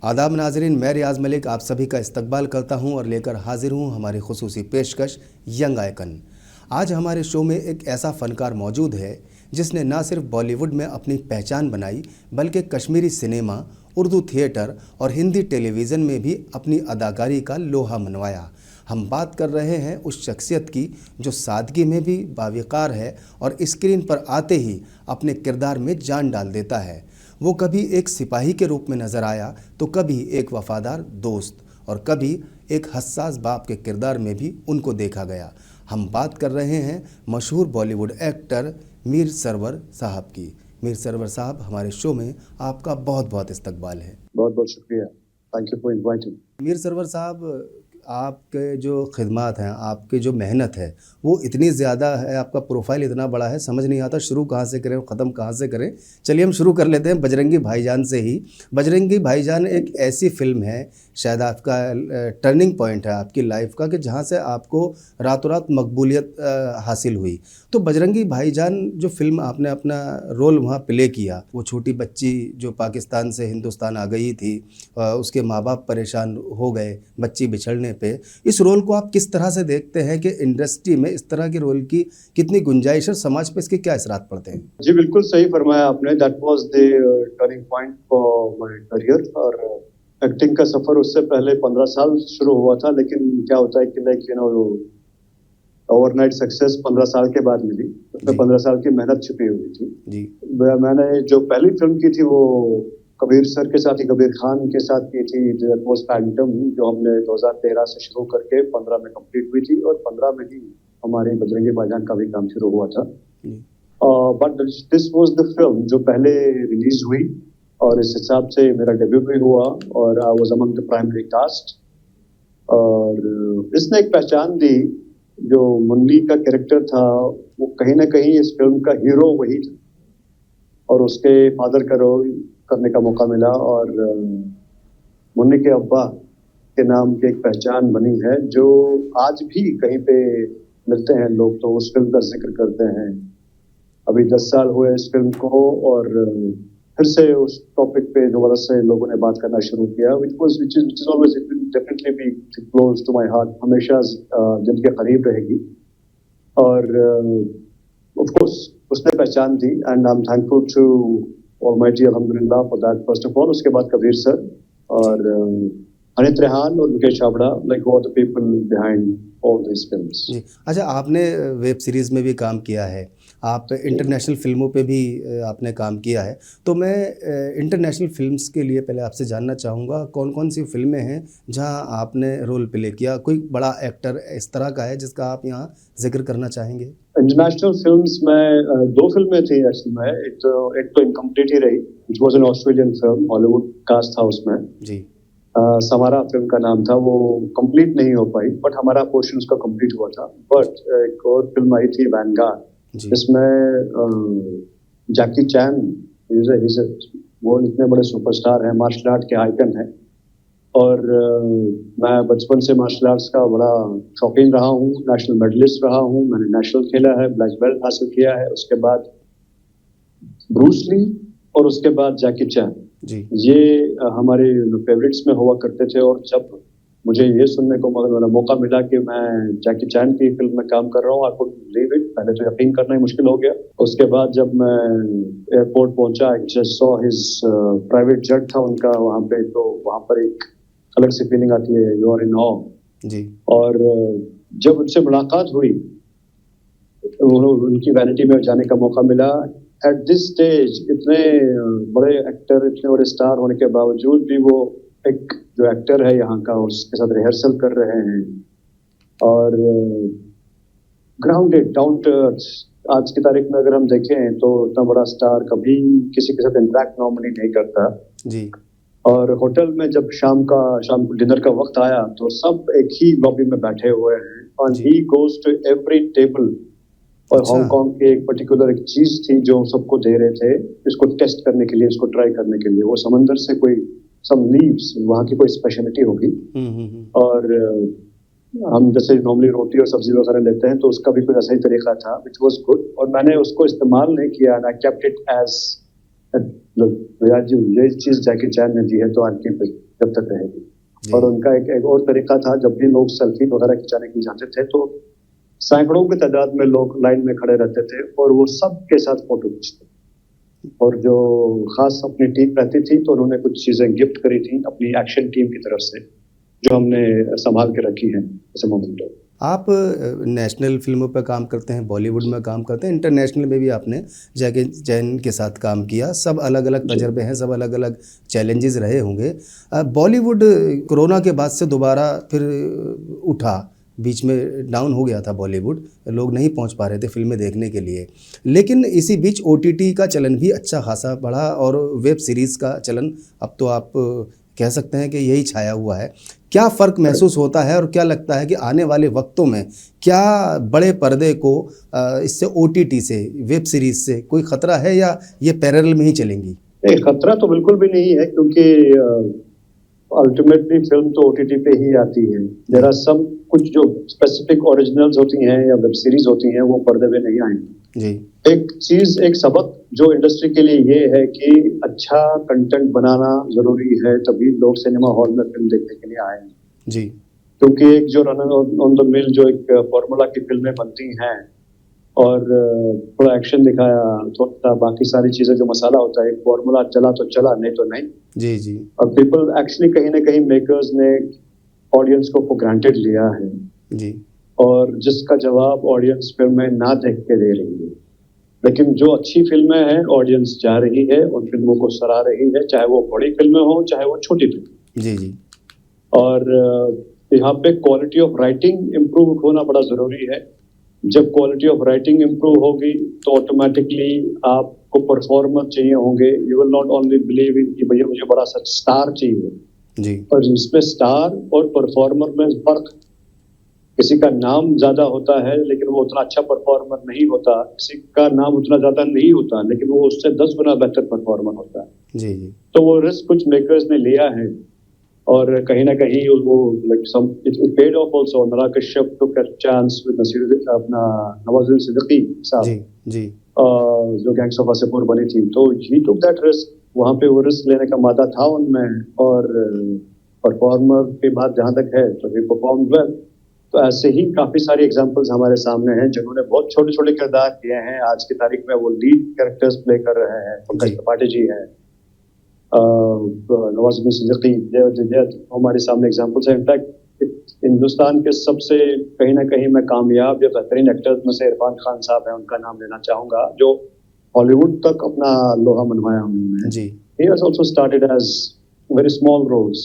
आदाब नाजरीन, मैं रियाज मलिक आप सभी का इस्तकबाल करता हूं और लेकर हाजिर हूं हमारी खुसूसी पेशकश यंग आइकन। आज हमारे शो में एक ऐसा फ़नकार मौजूद है जिसने ना सिर्फ बॉलीवुड में अपनी पहचान बनाई बल्कि कश्मीरी सिनेमा, उर्दू थिएटर और हिंदी टेलीविज़न में भी अपनी अदाकारी का लोहा मनवाया। हम बात कर रहे हैं उस शख्सियत की जो सादगी में भी बावकार है और स्क्रीन पर आते ही अपने किरदार में जान डाल देता है। वो कभी एक सिपाही के रूप में नज़र आया तो कभी एक वफादार दोस्त और कभी एक हस्सास बाप के किरदार में भी उनको देखा गया। हम बात कर रहे हैं मशहूर बॉलीवुड एक्टर मीर सरवर साहब की। मीर सरवर साहब, हमारे शो में आपका बहुत बहुत इस्तकबाल है। बहुत बहुत शुक्रिया। Thank you for inviting. Mir Sarwar साहब, आपके जो खिदमात हैं, आपकी जो मेहनत है वो इतनी ज़्यादा है, आपका प्रोफाइल इतना बड़ा है, समझ नहीं आता शुरू कहाँ से करें और ख़त्म कहाँ से करें। चलिए हम शुरू कर लेते हैं बजरंगी भाईजान से ही। बजरंगी भाईजान एक ऐसी फ़िल्म है, शायद आपका टर्निंग पॉइंट है आपकी लाइफ का, कि जहाँ से आपको रातों रात मकबूलियत हासिल हुई। तो बजरंगी भाईजान जो फ़िल्म आपने अपना रोल वहाँ प्ले किया, वो छोटी बच्ची जो पाकिस्तान से हिंदुस्तान आ गई थी, उसके माँ बाप परेशान हो गए बच्ची बिछड़ने पे, इस रोल को आप किस तरह से देखते हैं कि इंडस्ट्री में इस तरह के रोल की कितनी गुंजाइश और समाज पे इसके क्या असरात पड़ते हैं? जी बिल्कुल सही फरमाया आपने। That was the turning point for my career. और एक्टिंग का सफर उससे पहले 15 साल शुरू हुआ था, लेकिन क्या होता है कि लाइक ओवरनाइट सक्सेस 15 साल के बाद मिली। उसमें 15 साल की मेहनत छुपी हुई थी जी। मैंने जो पहली फिल्म की थी वो कबीर सर के साथ ही, कबीर खान के साथ की थी, दैट वाज फैंटम, जो हमने 2013 से शुरू करके 15 में कंप्लीट हुई थी और 15 में ही हमारे बजरंगी भाईजान का भी काम शुरू हुआ था। But this was the film जो पहले रिलीज हुई और इस हिसाब से मेरा डेब्यू भी हुआ और I was among the primary cast. और इसने एक पहचान दी। जो मुन्नी का कैरेक्टर था वो कहीं ना कहीं इस फिल्म का हीरो वही था और उसके फादर का रोल करने का मौका मिला। और मुन्नी के अब्बा के नाम की एक पहचान बनी है जो आज भी कहीं पे मिलते हैं लोग तो उस फिल्म का जिक्र करते हैं। अभी 10 साल हुए इस फिल्म को और फिर से उस टॉपिक पे दोबारा से लोगों ने बात करना शुरू किया, which is always definitely be close to my heart, हमेशा दिल के करीब रहेगी। और of course उसने पहचान दी and I am thankful to almighty अल्हम्दुलिल्लाह for that first of all. उसके बाद कबीर सर और अनित रेहान और Mukesh Chhabra, like all the people behind all this films. जी। अच्छा, आपने वेब सीरीज़ में भी काम किया है, आप इंटरनेशनल फ़िल्मों पे भी आपने काम किया है। तो मैं इंटरनेशनल फ़िल्म्स के लिए पहले आपसे जानना चाहूँगा कौन कौन सी फ़िल्में हैं जहां आपने रोल प्ले किया? कोई बड़ा एक्टर इस तरह का है जिसका आप यहाँ ज़िक्र करना चाहेंगे? इंटरनेशनल फिल्म्स में 2 फिल्में थी एक्चुअली में। एक तो इनकम्प्लीट ही रही, which was an Australian film, Hollywood cast था उसमें जी। समारा फिल्म का नाम था, वो कंप्लीट नहीं हो पाई बट हमारा पोर्शन उसका कंप्लीट हुआ था। बट एक और फिल्म आई थी वैनगार्ड, जिसमें जैकी चैन वो इतने बड़े सुपरस्टार हैं, मार्शल आर्ट के आइकन हैं। और मैं बचपन से मार्शल आर्ट्स का बड़ा शौकीन रहा हूँ, नेशनल मेडलिस्ट रहा हूँ, मैंने नेशनल खेला है, ब्लैक बेल्ट हासिल किया है। उसके बाद ब्रूस ली और उसके बाद जैकी चैन जी। ये हमारे फेवरेट्स में हुआ करते थे। और जब मुझे ये सुनने को मौका मिला कि मैं जैकी चैन की फिल्म में काम कर रहा हूँ, आई कुड बिलीव इट। पहले तो यकीन करना ही मुश्किल हो गया। उसके बाद जब मैं एयरपोर्ट पहुंचा, I just saw his private jet था उनका वहाँ पे, तो वहाँ पर एक अलग सी फीलिंग आती है, यू आर इन ऑ जी। और जब उनसे मुलाकात हुई, उनकी वैनिटी में जाने का मौका मिला। एट दिस स्टेज इतने बड़े एक्टर, इतने बड़े स्टार होने के बावजूद भी वो एक जो एक्टर है यहाँ का, उसके साथ रिहर्सल कर रहे हैं और ग्राउंडेड, डाउन टू अर्थ। आज की तारीख में अगर हम देखें तो इतना बड़ा स्टार कभी किसी के साथ इंटरेक्ट नॉर्मली नहीं करता जी। और होटल में जब शाम को डिनर का वक्त आया तो सब एक ही लॉबी में बैठे हुए हैं और he goes to every table. और हांगकांग के एक पर्टिकुलर एक चीज थी जो सबको दे रहे थे, इसको टेस्ट करने के लिए, इसको ट्राई करने के लिए। वो समंदर से कोई सम लीव्स, वहाँ की कोई स्पेशलिटी होगी। और हम जैसे नॉर्मली रोटी और सब्जी वगैरह लेते हैं तो उसका भी कोई ऐसा ही तरीका था, विच वाज गुड। और मैंने उसको इस्तेमाल नहीं किया, आई केप्ट इट एज, यार जी ये चीज जैकी चैन ने दी है तो आई कीप इट। जब तक रहेगी। और उनका एक और तरीका था, जब भी लोग सेल्फी वगैरह खिंचाने के लिए जाते थे तो सैकड़ों की तादाद में लोग लाइन में खड़े रहते थे और वो सबके साथ फोटो खींचते। और जो खास अपनी टीम रहती थी तो उन्होंने कुछ चीजें गिफ्ट करी थी अपनी एक्शन टीम की तरफ से, जो हमने संभाल के रखी है ऐसे मोमेंट। आप नेशनल फिल्मों पर काम करते हैं, बॉलीवुड में काम करते हैं, इंटरनेशनल में भी आपने जैकी चैन के साथ काम किया। सब अलग अलग तजर्बे हैं, सब अलग अलग चैलेंजेस रहे होंगे। बॉलीवुड कोरोना के बाद से दोबारा फिर उठा, बीच में डाउन हो गया था बॉलीवुड, लोग नहीं पहुंच पा रहे थे फिल्में देखने के लिए। लेकिन इसी बीच ओटीटी का चलन भी अच्छा खासा बढ़ा और वेब सीरीज़ का चलन अब तो आप कह सकते हैं कि यही छाया हुआ है। क्या फ़र्क महसूस होता है और क्या लगता है कि आने वाले वक्तों में क्या बड़े पर्दे को इससे ओटीटी से, वेब सीरीज़ से कोई ख़तरा है या ये पैरेलल में ही चलेंगी? नहीं, खतरा तो बिल्कुल भी नहीं है, क्योंकि अल्टीमेटली फिल्म तो ओटीटी पे ही आती है। देयर आर सम कुछ जो स्पेसिफिक ओरिजिनल्स होती हैं या वेब सीरीज होती हैं वो पर्दे पे नहीं आएंगी जी। एक चीज, एक सबक जो इंडस्ट्री के लिए ये है कि अच्छा कंटेंट बनाना जरूरी है, तभी लोग सिनेमा हॉल में फिल्म देखने के लिए आएंगे जी। क्योंकि एक जो रन ऑन द मिल जो एक फॉर्मूला की फिल्में बनती हैं और थोड़ा एक्शन दिखाया, थोड़ा बाकी सारी चीजें जो मसाला होता है, एक फॉर्मूला चला तो चला, नहीं तो नहीं। जी जी। और पीपल एक्चुअली कहीं ना कहीं मेकर्स ने ऑडियंस को फॉर ग्रांटेड लिया है जी। और जिसका जवाब ऑडियंस फिल्में ना देख के दे रही है। लेकिन जो अच्छी फिल्में हैं ऑडियंस जा रही है, उन फिल्मों को सराह रही है, चाहे वो बड़ी फिल्में हो चाहे वो छोटी फिल्म। जी जी। और यहाँ पे क्वालिटी ऑफ राइटिंग इम्प्रूव होना बड़ा जरूरी है। जब क्वालिटी ऑफ राइटिंग इम्प्रूव होगी तो ऑटोमेटिकली आपको परफॉर्मर चाहिए होंगे। You will not only believe in कि भैया मुझे बड़ा सा स्टार चाहिए जी। और इसमें स्टार और परफॉर्मर में फर्क, किसी का नाम ज्यादा होता है लेकिन वो उतना अच्छा परफॉर्मर नहीं होता, किसी का नाम उतना ज्यादा नहीं होता लेकिन वो उससे 10 गुना बेहतर परफॉर्मर होता है। जी जी। तो वो रिस्क कुछ मेकर्स ने लिया है और कहीं ना कहीं वो it paid of also. Anurag Kashyap took a chance with अपना नवाजुद्दीन सिद्दीकी साहब जी जी। जो गैंग्स ऑफ वासेपुर बनी थी, तो ही टुक दैट रिस्क। वहां पे वो रिस्क लेने का मादा था उनमें और परफॉर्मर की बात जहां तक है तो ही परफॉर्म वेल। तो ऐसे ही काफी सारी एग्जांपल्स हमारे सामने हैं जिन्होंने बहुत छोटे छोटे किरदार किए हैं, आज की तारीख में वो लीड कैरेक्टर्स प्ले कर रहे हैं। पंकज त्रिपाठी जी हैं, नवाजुद्दीन सिद्दीकी, हमारे सामने एग्जांपल्स हैं। इनफैक्ट हिंदुस्तान के सबसे कहीं ना कहीं मैं कामयाब या बेहतरीन एक्टर्स में से इरफान खान साहब हैं, उनका नाम लेना चाहूंगा, जो हॉलीवुड तक अपना लोहा मनवाया उन्होंने जी। He has also started as very small roles,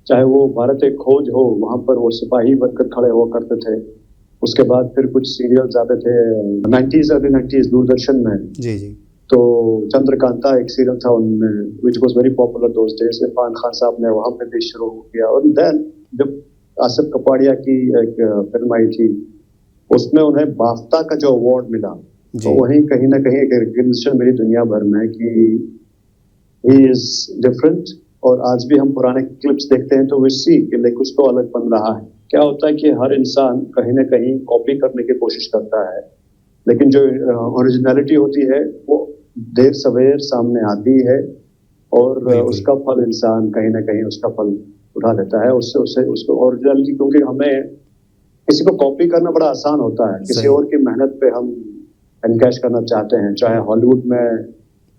चाहे वो भारत एक खोज हो, वहां पर वो सिपाही बनकर खड़े हुआ करते थे। उसके बाद फिर कुछ सीरियल्स आते थे 90s, अर्ली 90s दूरदर्शन में जी जी। तो चंद्रकांता एक सीरियल था उनमें which was very popular those days। Irfan Khan साहब ने वहां पे भी शुरू किया। और देन जब आसिफ कपाड़िया की एक फिल्म आई थी उसमें उन्हें बाफ्ता का जो अवार्ड मिला, तो वहीं कहीं ना कहीं एक रिकग्निशन मिली दुनिया भर में कि he is different। और आज भी हम पुराने क्लिप्स देखते हैं तो we see कि लाइक कुछ तो अलग बन रहा है। क्या होता है कि हर इंसान कहीं ना कहीं कॉपी करने की कोशिश करता है, लेकिन जो ओरिजिनलिटी होती है वो देर सवेर सामने आती है और उसका फल इंसान कहीं ना कहीं उसका फल उठा लेता है उससे उसको ओरिजिनलिटी। क्योंकि हमें किसी को कॉपी करना बड़ा आसान होता है, किसी और की मेहनत पे हम एनकैश करना चाहते हैं। चाहे हॉलीवुड में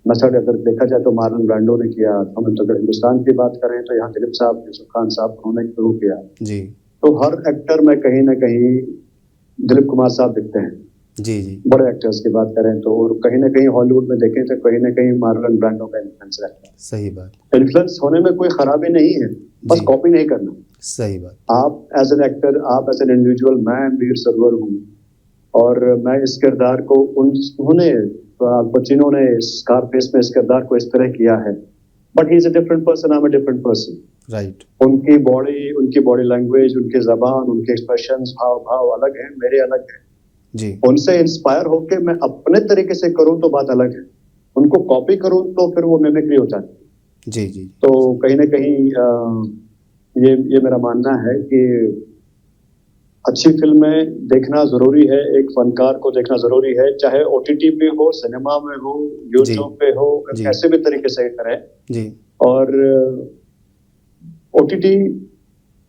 मेथड अगर देखा जाए तो मार्लन ब्रांडो ने किया, हम तो अगर हिंदुस्तान की बात करें तो यहाँ दिलीप साहब, यूसुफ खान साहब उन्होंने शुरू किया जी। तो हर एक्टर में कहीं ना कहीं दिलीप कुमार साहब दिखते हैं जी जी। बड़े एक्टर्स की बात करें तो, और कहीं ना कहीं हॉलीवुड में देखें तो कहीं ना कहीं मार्लन ब्रांडो का इन्फ्लुएंस रहता है। सही बात। इन्फ्लुएंस होने में कोई खराबी नहीं है, बस कॉपी नहीं करना। सही बात। आप एज एन एक्टर, आप एज एन इंडिविजुअल, मैं वीर सरवर हूँ और मैं इस किरदार को उन्होंने पचिनो ने स्कारफेस में इस किरदार को इस तरह किया है, but he is a different person, I am a different person. Right. उनकी बॉडी लैंग्वेज, उनकी जबान, उनके एक्सप्रेशंस, हाव भाव अलग है, मेरे अलग है जी। उनसे इंस्पायर होके मैं अपने तरीके से करूं तो बात अलग है, उनको कॉपी करूं तो फिर वो मिमिक्री हो जाती है जी जी। तो कहीं ना कहीं ये मेरा मानना है कि अच्छी फिल्में देखना जरूरी है, एक फनकार को देखना जरूरी है, चाहे ओटीटी पे हो, सिनेमा में हो, यूट्यूब पे हो, कैसे भी तरीके से करें जी। और ओटीटी ओटीटी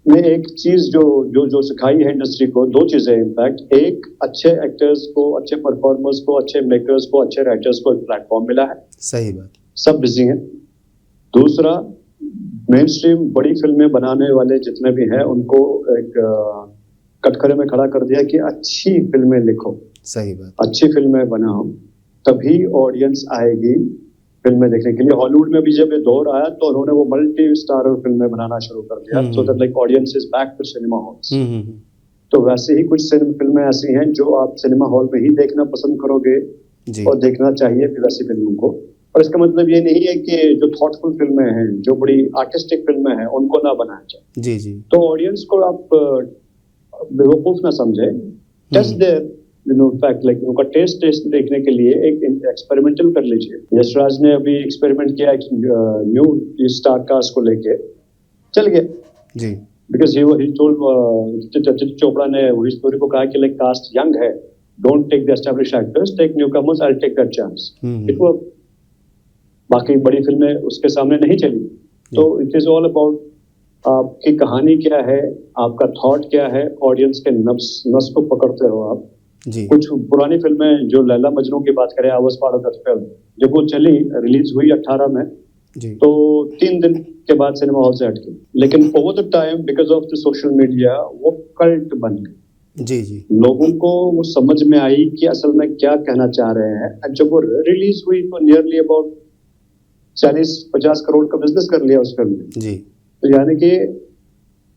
में एक चीज जो जो जो सिखाई है इंडस्ट्री को, दो चीजें इनफैक्ट। एक, अच्छे एक्टर्स को, अच्छे परफॉर्मर्स को, अच्छे मेकर्स को, अच्छे राइटर्स को एक प्लेटफॉर्म मिला है। सही बात। सब बिजी हैं। दूसरा, मेन स्ट्रीम बड़ी फिल्में बनाने वाले जितने भी हैं उनको एक कटघरे में खड़ा कर दिया कि अच्छी फिल्में लिखो, सही बात। अच्छी फिल्में बनाओ, तभी ऑडियंस आएगी फिल्में देखने के लिए। हॉलीवुड में भी जब ये दौर आया तो उन्होंने वो मल्टी स्टारर फिल्में बनाना शुरू कर दिया, so that like audience is back to cinema halls. तो वैसे ही कुछ फिल्में ऐसी हैं जो आप सिनेमा हॉल में ही देखना पसंद करोगे जी। और देखना चाहिए फिर ऐसी फिल्मों को। और इसका मतलब ये नहीं है कि जो थॉटफुल फिल्में हैं, जो बड़ी आर्टिस्टिक फिल्में हैं, उनको ना बनाया जाए। जी जी। तो ऑडियंस को आप बेवकूफ ना समझे, टेस्ट देयर फैक्ट, लाइक उनका टेस्ट देखने के लिए एक एक्सपेरिमेंटल कर लीजिए। यशराज ने अभी एक्सपेरिमेंट किया न्यू स्टार कास्ट को लेके, चल गया जी। बिकॉज ही टोल्ड चंचल चोपड़ा ने वही स्टोरी को कहा कि लाइक कास्ट यंग है, don't take the established actors, take newcomers, I will take that chance. It work. बाकी बड़ी फिल्में उसके सामने नहीं चली। तो इट इज ऑल अबाउट आपकी कहानी क्या है, आपका थॉट क्या है, ऑडियंस के नस को पकड़ते हो आप जी। कुछ पुरानी फिल्में, जो लैला मजनू की बात करें, आई was part of that film, जब वो चली, रिलीज हुई 18 में जी। तो 3 दिन के बाद सिनेमा हॉल से हट गई। लेकिन over the time because of the social media वो कल्ट बन गई। जी जी। लोगों को वो समझ में आई कि असल में क्या कहना चाह रहे हैं। जब वो रिलीज हुई तो नियरली अबाउट 40-50 करोड़ का बिजनेस कर लिया उस फिल्म ने जी। तो यानी कि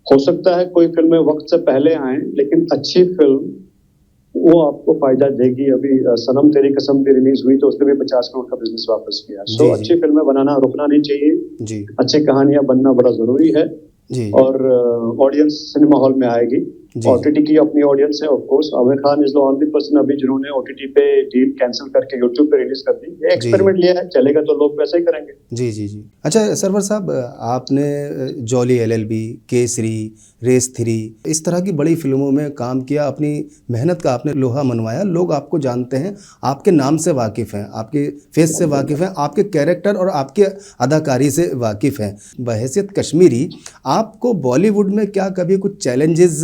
हो सकता है कोई फिल्में वक्त से पहले आए, लेकिन अच्छी फिल्म वो आपको फायदा देगी। अभी सनम तेरी कसम भी रिलीज हुई तो उसने भी 50 करोड़ का बिजनेस वापस किया। सो अच्छी फिल्में बनाना रुकना नहीं चाहिए जी। अच्छी कहानियां बनना बड़ा जरूरी है जी। और ऑडियंस सिनेमा हॉल में आएगी। ओटीटी की अपनी ऑडियंस है of course. Aamir Khan is the only person अभी जिन्होंने ओटीटी पे डील कैंसिल करके यूट्यूब पे रिलीज कर दी। ये एक्सपेरिमेंट लिया है, चलेगा तो लोग वैसे ही करेंगे। जी जी जी। अच्छा सरवर साहब, आपने जॉली एलएलबी, केसरी, रेस 3 इस तरह की बड़ी फिल्मों में काम किया, अपनी मेहनत का आपने लोहा मनवाया। लोग आपको जानते हैं, आपके नाम से वाकिफ़ हैं, आपके फेस से वाकिफ़ हैं, आपके कैरेक्टर और आपके अदाकारी से वाकिफ़ हैं। बहैसियत कश्मीरी, आपको बॉलीवुड में क्या कभी कुछ चैलेंजेस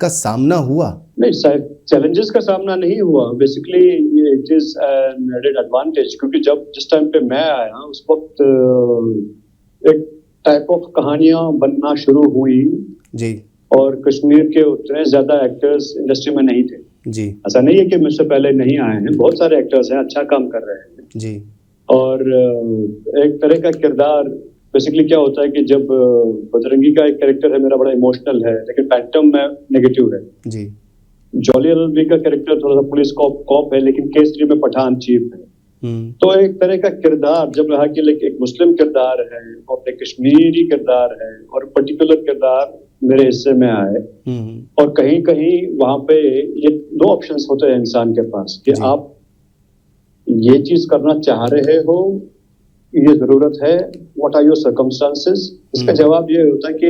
का सामना हुआ? नहीं, चैलेंजेस का सामना नहीं हुआ। Basically it is an added advantage, क्योंकि जब जिस टाइम पे मैं आया उस वक्त एक टाइप ऑफ कहानियां बनना शुरू हुई जी। और कश्मीर के उतने ज्यादा एक्टर्स इंडस्ट्री में नहीं थे जी। ऐसा नहीं है कि मुझसे पहले नहीं आए हैं, बहुत सारे एक्टर्स हैं, अच्छा काम कर रहे हैं जी। और एक तरह का किरदार बेसिकली क्या होता है कि जब बजरंगी का एक कैरेक्टर है मेरा बड़ा इमोशनल है, लेकिन पैंटम में नेगेटिव है जी। जॉली एलएलबी का कैरेक्टर थोड़ा सा पुलिस कॉप है, लेकिन केसरी में पठान चीफ है। तो एक तरह का किरदार जब रहा कि एक मुस्लिम किरदार है और एक कश्मीरी किरदार है और पर्टिकुलर किरदार मेरे हिस्से में आए और कहीं कहीं वहां पे ये दो ऑप्शंस होते हैं इंसान के पास कि आप ये चीज करना चाह रहे हो, ये जरूरत है, व्हाट आर योर सर्कमस्टांसेस। इसका जवाब ये होता है कि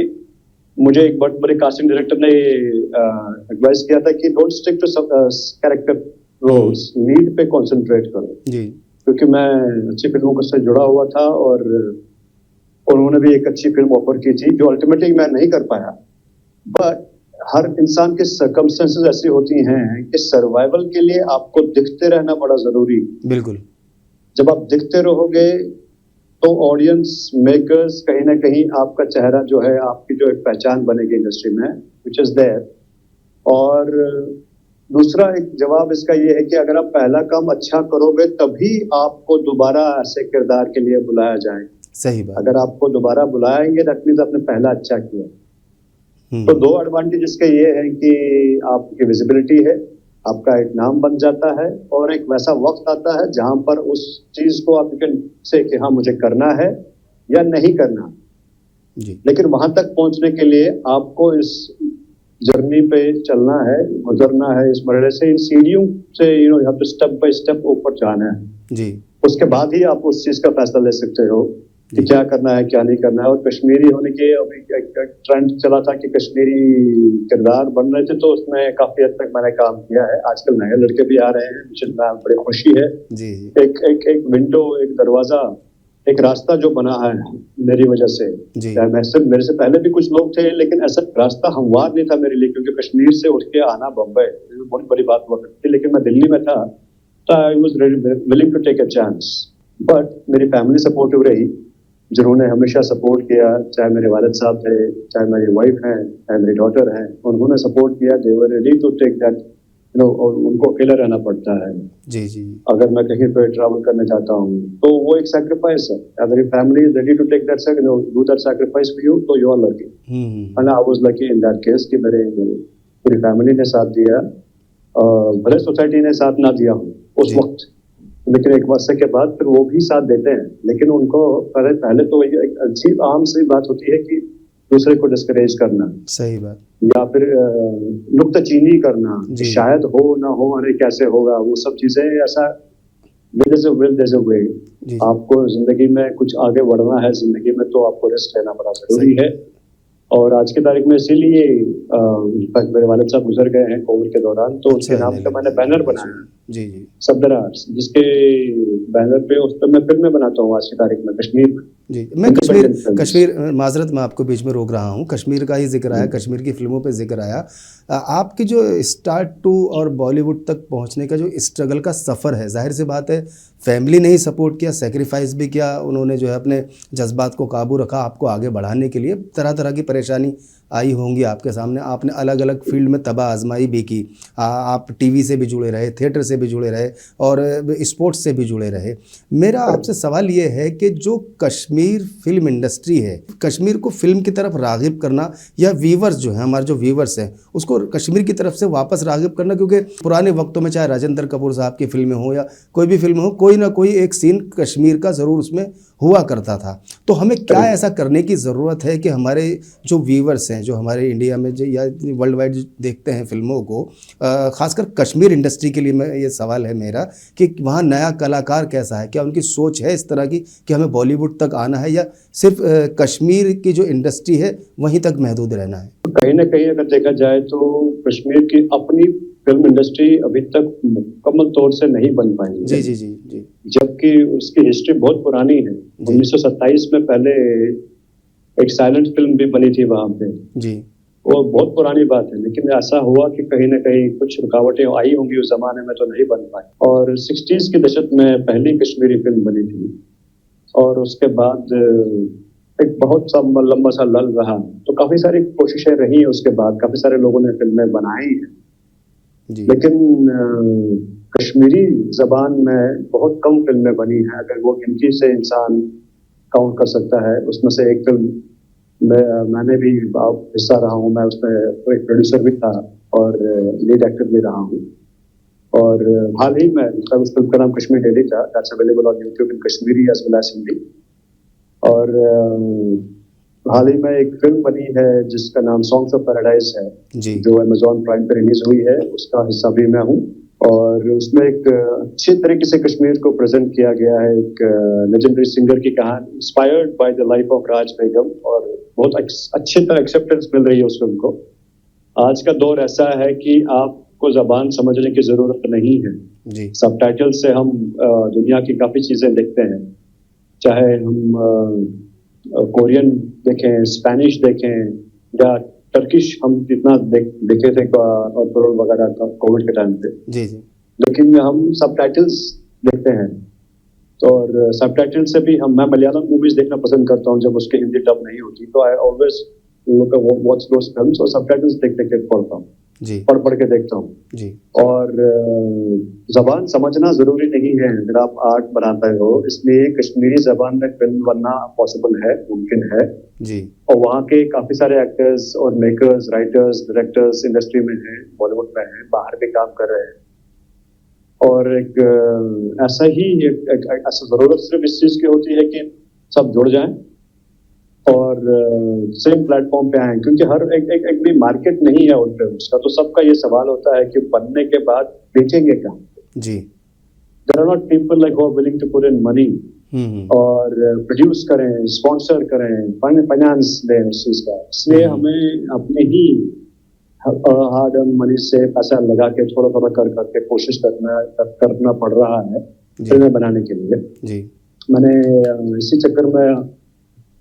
मुझे एक बड़े कास्टिंग डायरेक्टर ने एडवाइस किया था कि don't stick to character roles, lead पे कंसंट्रेट करो जी। क्योंकि मैं अच्छी फिल्मों से जुड़ा हुआ था और उन्होंने भी एक अच्छी फिल्म ऑफर की थी जो अल्टीमेटली मैं नहीं कर पाया। बट हर इंसान के सर्कमस्टेंसेस ऐसी होती हैं कि सर्वाइवल के लिए आपको दिखते रहना बड़ा जरूरी। बिल्कुल। जब आप दिखते रहोगे तो ऑडियंस मेकर्स कहीं ना कहीं आपका चेहरा जो है, आपकी जो एक पहचान बनेगी इंडस्ट्री में, विच इज देयर। और दूसरा एक जवाब इसका ये है कि अगर आप पहला काम अच्छा करोगे तभी आपको दोबारा ऐसे किरदार के लिए बुलाया जाए। सही बात। अगर आपको दोबारा बुलाएंगे दैट मींस आपने पहला अच्छा किया। तो दो एडवांटेज इसके ये है कि आपकी विजिबिलिटी है, आपका एक नाम बन जाता है और एक वैसा वक्त आता है जहां पर उस चीज को आप कैन से कि हाँ मुझे करना है या नहीं करना जी। लेकिन वहां तक पहुंचने के लिए आपको इस जर्नी पे चलना है, गुजरना है इस मरहले से, इन सीढ़ियों से you have to step by step ऊपर जाना है जी। उसके बाद ही आप उस चीज का फैसला ले सकते हो कि क्या करना है क्या नहीं करना है। और कश्मीरी होने के अभी एक ट्रेंड चला था कि कश्मीरी किरदार बन रहे थे, तो उसमें काफी हद तक मैंने काम किया है। आजकल नए लड़के भी आ रहे हैं, जिसमें बड़ी खुशी है जी। एक विंडो, एक दरवाजा एक रास्ता जो बना है मेरी वजह से, जी मैं सिर्फ, मेरे से पहले भी कुछ लोग थे, लेकिन ऐसा रास्ता हमवार नहीं था मेरे लिए, क्योंकि कश्मीर से उठ के आना बम्बई बहुत बड़ी बात हुआ करती थी। लेकिन मैं दिल्ली में था, तो I was willing to take a chance, but मेरी फैमिली सपोर्टिव रही, जिन्होंने हमेशा सपोर्ट किया, चाहे मेरे वालिद साहब थे, चाहे मेरी वाइफ हैं, चाहे मेरी डॉटर हैं, उन्होंने सपोर्ट किया। They were ready to take that, और उनको अकेला रहना पड़ता है। जी जी अगर मैं कहीं पे ट्रैवल करना चाहता हूँ तो वो एक सैक्रिफाइस है। अगर family is ready to take that, do that sacrifice for you, तो you are lucky. And I was lucky in that case कि मेरे पूरी फैमिली ने साथ दिया, भले सोसाइटी ने साथ ना दिया हो उस जी। वक्त, लेकिन एक वर्ष के बाद फिर वो भी साथ देते हैं। लेकिन उनको पहले तो एक अजीब आम सी बात होती है कि दूसरे को डिस्करेज करना, सही बात। या फिर नुक्ताचीनी करना, जी शायद हो ना हो, अरे कैसे होगा, वो सब चीजें ऐसा। there's a will, there's a way। जी आपको जिंदगी में कुछ आगे बढ़ना है जिंदगी में, तो आपको रिस्क लेना बड़ा जरूरी सही। है। और आज की तारीख में इसीलिए मेरे वालिद साहब गुजर गए हैं कोविड के दौरान, तो अच्छा उनके नाम नहीं का मैंने लगा। बैनर बनाया, जी जी सफदर आर्ट्स, जिसके बैनर पे उस पर मैं फिल्में बनाता हूँ आज की तारीख में कश्मीर में। जी। मैं कश्मीर Independent films। कश्मीर माजरत मैं आपको बीच में रोक रहा हूँ, कश्मीर का ही जिक्र आया, कश्मीर की फिल्मों पे जिक्र आया। आपकी जो स्टार्ट टू और बॉलीवुड तक पहुँचने का जो स्ट्रगल का सफ़र है, जाहिर सी बात है फैमिली ने ही सपोर्ट किया, सेक्रीफाइस भी किया, उन्होंने जो है अपने जज्बात को काबू रखा आपको आगे बढ़ाने के लिए। तरह तरह की परेशानी आई होंगी आपके सामने, आपने अलग अलग फील्ड में तबाह आजमाई भी की। आप टीवी से भी जुड़े रहे, थिएटर से भी जुड़े रहे और स्पोर्ट्स से भी जुड़े रहे। मेरा आपसे सवाल ये है कि जो कश्मीर फिल्म इंडस्ट्री है, कश्मीर को फिल्म की तरफ राग़िब करना, या व्यूवर्स जो हैं, हमारे जो व्यूवर्स हैं, उसको कश्मीर की तरफ से वापस राग़िब करना, क्योंकि पुराने वक्तों में चाहे राजेंद्र कपूर साहब की फिल्में हो या कोई भी फिल्म हो, कोई ना कोई एक सीन कश्मीर का ज़रूर उसमें हुआ करता था। तो हमें क्या ऐसा करने की ज़रूरत है कि हमारे जो व्यूवर्स हैं, जो हमारे इंडिया में जो या वर्ल्ड वाइड देखते हैं फिल्मों को, ख़ासकर कश्मीर इंडस्ट्री के लिए मैं ये सवाल है मेरा, कि वहाँ नया कलाकार कैसा है, क्या उनकी सोच है इस तरह की कि हमें बॉलीवुड तक आना है, या सिर्फ कश्मीर की जो इंडस्ट्री है वहीं तक महदूद रहना है? कहीं ना कहीं अगर देखा जाए तो कश्मीर की अपनी फिल्म इंडस्ट्री अभी तक मुकम्मल तौर से नहीं बन पाई है। जी जी जी जी। जबकि उसकी हिस्ट्री बहुत पुरानी है। 1927 में पहले एक साइलेंट फिल्म भी बनी थी वहां पे जी। वो बहुत पुरानी बात है, लेकिन ऐसा हुआ कि कहीं ना कहीं कुछ रुकावटें आई होंगी उस जमाने में, तो नहीं बन पाई। और 60s के दशक में पहली कश्मीरी फिल्म बनी थी, और उसके बाद एक बहुत सा लंबा सा लल रहा, तो काफी सारी कोशिशें रही हैं। उसके बाद काफी सारे लोगों ने फिल्में बनाई हैं, लेकिन कश्मीरी जबान में बहुत कम फिल्में बनी हैं। अगर वो गिनती से इंसान काउंट कर सकता है, उसमें से एक फिल्म मैंने भी हिस्सा रहा हूँ, मैं उसमें एक प्रोड्यूसर भी था और लीड एक्टर भी रहा हूँ। और हाल ही में उस फिल्म का नाम कश्मीर डेली था, that's available on YouTube in Kashmiri as well as Hindi. और हाल ही में एक फिल्म बनी है जिसका नाम सॉन्ग्स ऑफ पैराडाइज है, जो अमेज़न प्राइम पे रिलीज हुई है, उसका हिस्सा भी मैं हूँ। और उसमें एक अच्छे तरीके से कश्मीर को प्रेजेंट किया गया है, एक लेजेंडरी सिंगर की कहानी inspired by the life of Raj Begum, और बहुत अच्छी तरह एक्सेप्टेंस मिल रही है उस फिल्म को। आज का दौर ऐसा है कि आपको जबान समझने की जरूरत नहीं है, सबटाइटल से हम दुनिया की काफी चीजें देखते हैं, चाहे हम कोरियन देखें, स्पेनिश देखें, या टर्किश हम कितना देखे थे और वगैरह कोविड के टाइम पे। जी जी। लेकिन हम सबटाइटल्स देखते हैं, तो और सबटाइटल से भी मैं मलयालम मूवीज देखना पसंद करता हूँ जब उसकी हिंदी डब नहीं होती, तो I always watch those films और सबटाइटल्स देख के पढ़ता हूँ, पढ़ के देखता हूँ जी। और जबान समझना जरूरी नहीं है अगर आप आर्ट बनाते हो, इसलिए कश्मीरी जबान में फिल्म बनना पॉसिबल है, मुमकिन है जी। और वहाँ के काफी सारे एक्टर्स और मेकर्स, राइटर्स, डायरेक्टर्स इंडस्ट्री में हैं, बॉलीवुड में हैं, बाहर भी काम कर रहे हैं। और एक ऐसा ही ऐसा जरूरत सिर्फ इस चीज की होती है कि सब जुड़ जाएं और सेम प्लेटफॉर्म पे आए, क्योंकि हर एक भी मार्केट नहीं है उन फिल्म्स का। तो सबका ये सवाल होता है कि बनने के बाद बेचेंगे क्या जी। There are not people like who are willing to put in money और प्रोड्यूस करें, स्पॉन्सर करें, फाइनेंस दें उस चीज का। इसलिए हमें अपने ही हार्ड अर्न मनी से पैसा लगा के थोड़ा थोड़ा कर करके कोशिश करना पड़ रहा है फिल्में बनाने के लिए जी। मैंने इसी चक्कर में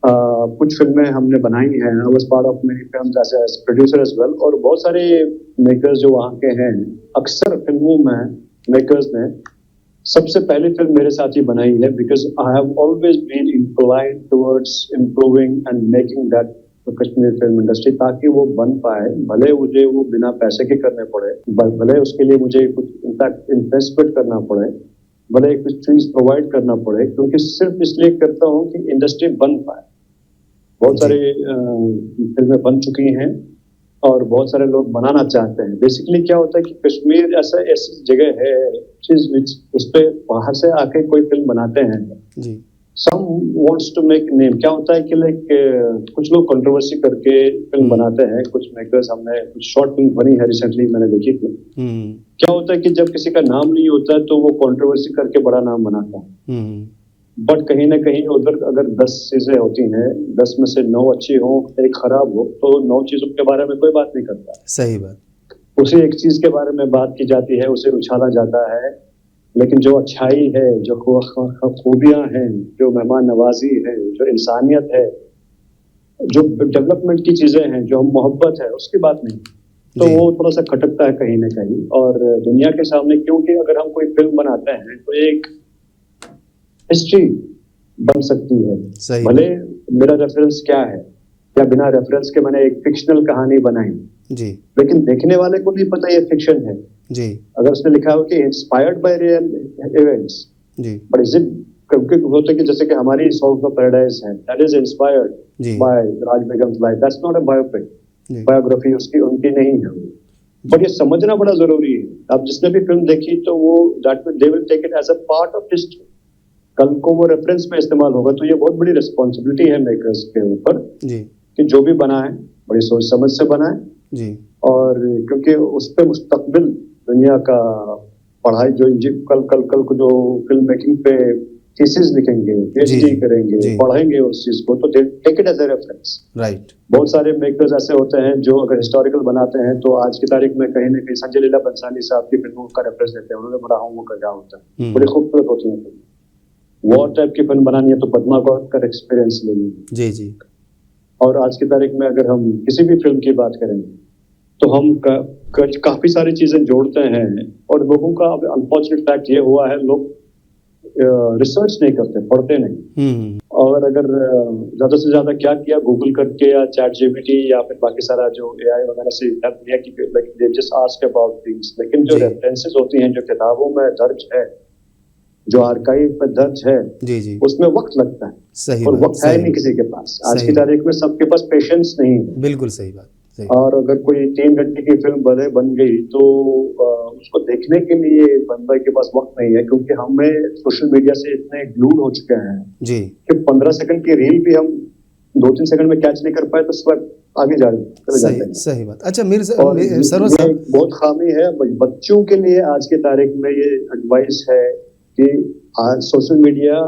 कुछ फिल्में हमने बनाई हैं। I was part of many films as producer as well. और बहुत सारे मेकर्स जो वहाँ के हैं, अक्सर फिल्मों में मेकर्स ने सबसे पहली फिल्म मेरे साथ ही बनाई है, because I have always been inclined towards improving and making that Kashmir film industry, ताकि वो बन पाए। भले मुझे वो बिना पैसे के करने पड़े, भले उसके लिए मुझे कुछ इनफैक्ट इन्वेस्टमेंट करना पड़े, भले कुछ चीज प्रोवाइड करना पड़े, क्योंकि सिर्फ इसलिए करता हूँ कि इंडस्ट्री बन पाए। बहुत सारे फिल्में बन चुकी हैं और बहुत सारे लोग बनाना चाहते हैं। बेसिकली क्या होता है कि कश्मीर ऐसी जगह है चीज उस पे बाहर से आके कोई फिल्म बनाते हैं जी। Some wants to make name। क्या होता है कि लाइक कुछ लोग कंट्रोवर्सी करके फिल्म बनाते हैं। कुछ मेकर्स, हमने कुछ शॉर्ट फिल्म बनी है रिसेंटली, मैंने देखी थी। क्या होता है कि जब किसी का नाम नहीं होता है तो वो कंट्रोवर्सी करके बड़ा नाम बनाता है। बट कहीं ना कहीं उधर अगर 10 चीजें होती हैं, 10 में से 9 अच्छी हो, एक खराब हो, तो 9 चीजों के बारे में कोई बात नहीं करता। सही बात। उसी एक चीज के बारे में बात की जाती है, उसे उछाला जाता है। लेकिन जो अच्छाई है, जो खूबियां हैं, जो मेहमान नवाजी है, जो इंसानियत है, जो डेवलपमेंट की चीजें हैं, जो मोहब्बत है, उसकी बात नहीं। तो वो थोड़ा सा खटकता है कहीं ना कहीं। और दुनिया के सामने, क्योंकि अगर हम कोई फिल्म बनाते हैं तो एक हिस्ट्री बन सकती है। भले मेरा रेफरेंस क्या है, या बिना रेफरेंस के मैंने एक फिक्शनल कहानी बनाई जी, लेकिन देखने वाले को नहीं पता ये फिक्शन है जी। अगर उसने लिखा हो कि इंस्पायर्ड बाय रियल इवेंट्स जी, बट इज इट, क्योंकि होता है कि जैसे कि हमारी सॉन्ग ऑफ पैराडाइज है, that is inspired by Raj Begum's life, that's not a biopic, biography उसकी उनकी नहीं है। बट ये समझना बड़ा जरूरी है। अब जिसने भी फिल्म देखी तो वो they will take it as a part of history. कल को वो रेफरेंस में इस्तेमाल होगा, तो ये बहुत बड़ी रिस्पॉन्सिबिलिटी है मेकर्स के ऊपर कि जो भी बनाए बड़ी सोच समझ से बनाए जी। और क्योंकि उस पे मुस्तकबिल दुनिया का पढ़ाई, जो कल को जो फिल्म मेकिंग पे थीसिस लिखेंगे, पीएचडी करेंगे, पढ़ेंगे उस चीज को, तो take it as a reference. Right. बहुत सारे मेकर्स ऐसे होते हैं जो अगर हिस्टोरिकल बनाते हैं तो आज की तारीख में कहीं ना कहीं संजय लीला बंसाली साहब की फिल्मों का रेफरेंस देते हैं। उन्होंने बड़ा होमवर्क किया होता है, बड़ी खूबसूरत होती है फिल्म। वॉर टाइप की फिल्म बनानी है तो पद्मा गौर का एक्सपीरियंस लेंगे जी जी। और आज की तारीख में अगर हम किसी भी फिल्म की बात करें तो हम काफी सारी चीजें जोड़ते हैं। और लोगों का अनफॉर्चुनेट फैक्ट ये हुआ है, लोग रिसर्च नहीं करते, पढ़ते नहीं। और अगर ज्यादा से ज्यादा क्या किया, गूगल करके या चैट जीपीटी या फिर बाकी सारा जो एआई वगैरह से हेल्प लिया कि they just ask about things. लेकिन जो रेफरेंसेस होती हैं, जो किताबों में दर्ज है, जो आर्काइव में दर्ज है जी जी, उसमें वक्त लगता है। सही और वक्त है नहीं किसी के पास। आज की तारीख में सबके पास पेशेंस नहीं है। बिल्कुल सही बात। सही। और अगर कोई 3 घंटे की फिल्म बन गई तो उसको देखने के लिए बंदे के पास वक्त नहीं है, क्योंकि हमें सोशल मीडिया से इतने ग्लूड हो चुके हैं जी कि 15 सेकंड की रील भी हम 2-3 सेकंड में कैच नहीं कर पाए तो उस पर आगे जाते हैं। सही बात। अच्छा मेरे सर्वर साहब, बहुत खामी है बच्चों के लिए। आज की तारीख में ये एडवाइस है कि आज social media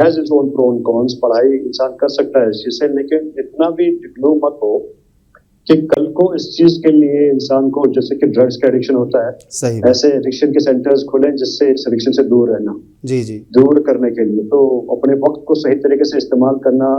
has its own pro and cons. पढ़ाई इंसान कर सकता है इस चीज से, लेकिन इतना भी डिग्लो मत हो कि कल को इस चीज के लिए इंसान को, जैसे कि ड्रग्स का एडिक्शन होता है, सही ऐसे एडिक्शन के सेंटर्स खुले जिससे इस एडिक्शन से दूर रहना जी जी, दूर करने के लिए। तो अपने वक्त को सही तरीके से इस्तेमाल करना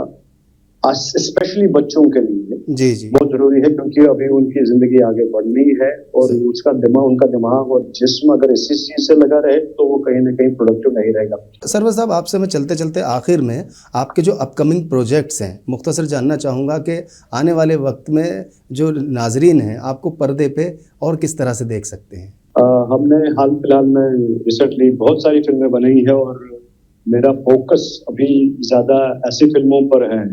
स्पेशली बच्चों के लिए जी जी बहुत जरूरी है, क्योंकि अभी उनकी जिंदगी आगे बढ़नी है। और उसका उनका दिमाग और जिस्म अगर इसी चीज से लगा रहे तो वो कहीं ना कहीं प्रोडक्टिव नहीं रहेगा। सर्वर साहब, आपसे मैं चलते चलते आखिर में आपके जो अपकमिंग प्रोजेक्ट्स हैं मुख्तसर जानना चाहूँगा कि आने वाले वक्त में जो नाजरीन हैं आपको पर्दे पे और किस तरह से देख सकते हैं। हमने हाल फिलहाल में रिसेंटली बहुत सारी फिल्में बनाई है और मेरा फोकस अभी ज्यादा ऐसी फिल्मों पर है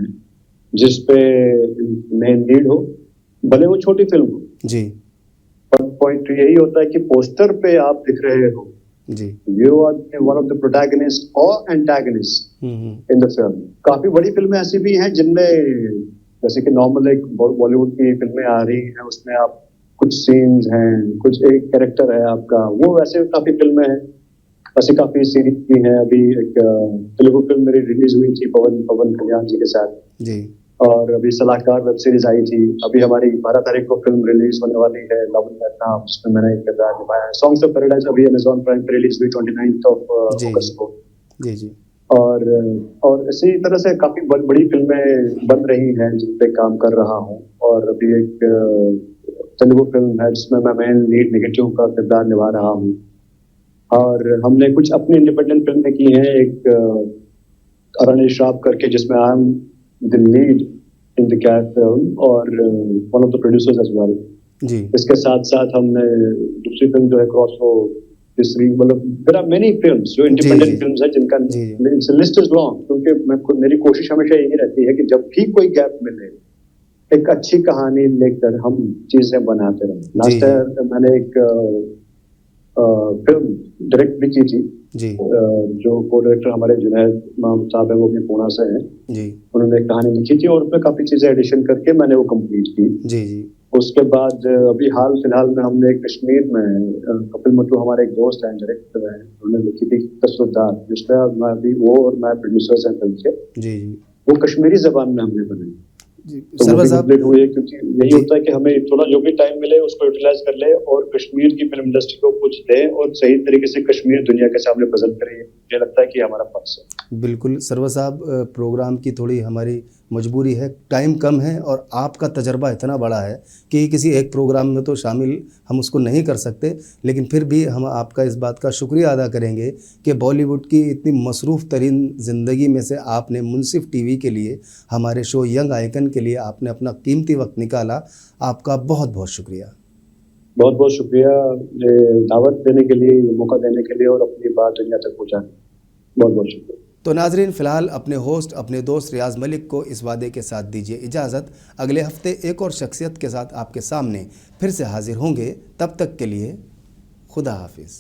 जिसपे मेन लीड हो, भले वो छोटी फिल्म हो जी। पर पॉइंट यही होता है कि पोस्टर पे आप दिख रहे हो जी, you are one of the protagonist और एंटागनिस्ट इन द फिल्म। काफी बड़ी फिल्में ऐसी भी हैं जिनमें, जैसे कि नॉर्मल एक बॉलीवुड की फिल्में आ रही हैं, उसमें आप कुछ सीन्स हैं, कुछ एक कैरेक्टर है आपका, वो वैसे काफी फिल्में हैं। ऐसी काफी सीरीज भी हैं। अभी एक तेलुगु फिल्म मेरी रिलीज हुई थी पवन कल्याण जी के साथ जी, और अभी सलाहकार वेब सीरीज आई थी। अभी हमारी 12 तारीख को फिल्म रिलीज होने वाली है लवन मेहता, उसमें मैंने एक किरदार निभाया है। सॉन्ग्स ऑफ पैराडाइज अभी अमेज़न प्राइम पे रिलीज हुई 29 अगस्त को जी जी। और इसी तरह से काफी बड़ी फिल्में बन रही हैं जिन पे काम कर रहा हूँ। और अभी एक तेलुगु फिल्म है जिसमें मैं मेन लीड नेगेटिव का किरदार निभा रहा हूँ। और हमने कुछ अपनी इंडिपेंडेंट फिल्में की हैं, एक अरण्य श्राप करके जिसमें I am the lead in the cat film और one of the producers as well. जी इसके साथ साथ हमने दूसरी फिल्म जो है क्रॉसरो, तीसरी, मतलब देयर आर मेनी फिल्म्स जो जी, इंडिपेंडेंट फिल्म्स है जिनका जी। लिस्ट इज लॉन्ग, क्योंकि मेरी कोशिश हमेशा यही रहती है कि जब भी कोई गैप मिले एक अच्छी कहानी लेकर हम चीजें बनाते रहें। जी, लास्ट ईयर मैंने एक फिल्म डायरेक्ट भी की थी, जी जो को डायरेक्टर हमारे जुनैद इमाम साहब है, वो भी पुणे से हैं। जी उन्होंने एक कहानी लिखी थी और उसमें काफी चीजें एडिशन करके मैंने वो कंप्लीट की। जी जी उसके बाद अभी हाल फिलहाल में हमने कश्मीर में कपिल मट्टू हमारे एक दोस्त हैं, डायरेक्टर हैं, उन्होंने लिखी थी तसरुद्दार, जिसमें मैं भी वो और मैं प्रोड्यूसर्स हैं फिल्म के। जी जी वो कश्मीरी जबान में हमने बनाई, जी तो वो सरवर भी साहब। कंप्लीट हुई है। क्योंकि यही जी होता है कि हमें थोड़ा जो भी टाइम मिले उसको यूटिलाइज कर ले और कश्मीर की फिल्म इंडस्ट्री को कुछ दे और सही तरीके से कश्मीर दुनिया के सामने प्रेजेंट करें। मुझे लगता है कि हमारा फर्ज है। बिल्कुल सरवर साहब, प्रोग्राम की थोड़ी हमारी मजबूरी है, टाइम कम है और आपका तजर्बा इतना बड़ा है कि किसी एक प्रोग्राम में तो शामिल हम उसको नहीं कर सकते, लेकिन फिर भी हम आपका इस बात का शुक्रिया अदा करेंगे कि बॉलीवुड की इतनी मसरूफ़ तरीन ज़िंदगी में से आपने मुनसिफ टीवी के लिए, हमारे शो यंग आइकन के लिए आपने अपना कीमती वक्त निकाला। आपका बहुत बहुत शुक्रिया। बहुत बहुत शुक्रिया दावत देने के लिए, मौका देने के लिए और अपनी बात दुनिया तक पहुंचाने। बहुत बहुत शुक्रिया। तो नाजरीन, फ़िलहाल अपने होस्ट अपने दोस्त रियाज़ मलिक को इस वादे के साथ दीजिए इजाज़त। अगले हफ्ते एक और शख्सियत के साथ आपके सामने फिर से हाजिर होंगे। तब तक के लिए खुदा हाफिज़।